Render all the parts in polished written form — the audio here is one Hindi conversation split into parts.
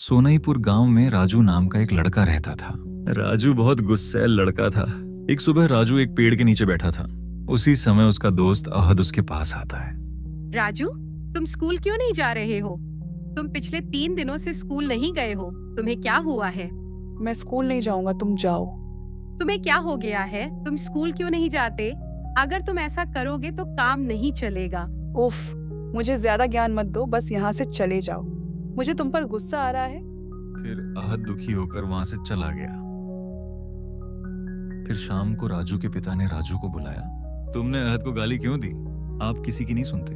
सोनईपुर गांव में राजू नाम का एक लड़का रहता था। राजू बहुत गुस्सैल लड़का था। एक सुबह राजू एक पेड़ के नीचे बैठा था। उसी समय उसका दोस्त अहद उसके पास आता है। राजू, तुम स्कूल क्यों नहीं जा रहे हो? तुम पिछले 3 दिनों से स्कूल नहीं गए हो। तुम्हें क्या हुआ है? मैं स्कूल नहीं जाऊंगा, तुम जाओ। तुम्हें क्या हो गया है? तुम स्कूल क्यों नहीं जाते? अगर तुम ऐसा करोगे तो काम नहीं चलेगा। उफ, मुझे ज्यादा ज्ञान मत दो, बस यहाँ से चले जाओ। मुझे तुम पर गुस्सा आ रहा है। फिर अहद दुखी होकर वहां से चला गया। फिर शाम को राजू के पिता ने राजू को बुलाया। तुमने अहद को गाली क्यों दी? आप किसी की नहीं सुनते।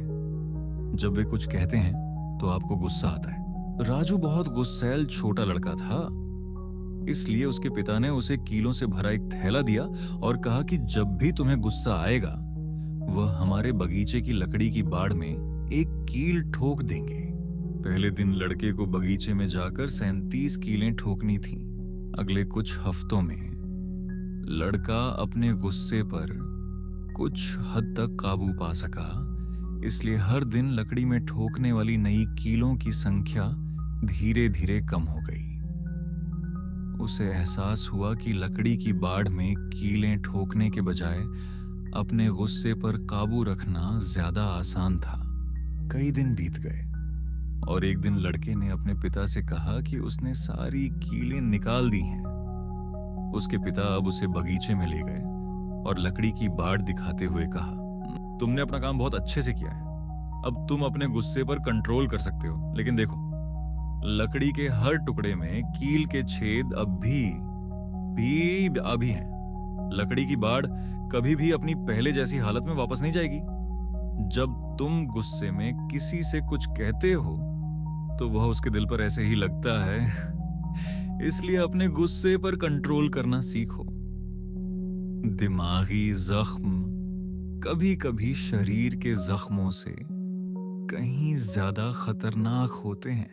जब वे कुछ कहते हैं तो आपको गुस्सा आता है। राजू बहुत गुस्सैल छोटा लड़का था, इसलिए उसके पिता ने उसे कीलों से भरा एक थैला दिया और कहा कि जब भी तुम्हें गुस्सा आएगा वह हमारे बगीचे की लकड़ी की बाड़ में एक कील ठोक देंगे। पहले दिन लड़के को बगीचे में जाकर 37 कीलें ठोकनी थीं। अगले कुछ हफ्तों में लड़का अपने गुस्से पर कुछ हद तक काबू पा सका, इसलिए हर दिन लकड़ी में ठोकने वाली नई कीलों की संख्या धीरे धीरे कम हो गई। उसे एहसास हुआ कि लकड़ी की बाड़ में कीलें ठोकने के बजाय अपने गुस्से पर काबू रखना ज्यादा आसान था। कई दिन बीत गए और एक दिन लड़के ने अपने पिता से कहा कि उसने सारी कीलें निकाल दी हैं। उसके पिता अब उसे बगीचे में ले गए और लकड़ी की बाड़ दिखाते हुए कहा, तुमने अपना काम बहुत अच्छे से किया है। अब तुम अपने गुस्से पर कंट्रोल कर सकते हो, लेकिन देखो, लकड़ी के हर टुकड़े में कील के छेद अभी हैं। लकड़ी की बाड़ कभी भी अपनी पहले जैसी हालत में वापस नहीं जाएगी। जब तुम गुस्से में किसी से कुछ कहते हो तो वह उसके दिल पर ऐसे ही लगता है। इसलिए अपने गुस्से पर कंट्रोल करना सीखो। दिमागी जख्म कभी कभी शरीर के जख्मों से कहीं ज्यादा खतरनाक होते हैं।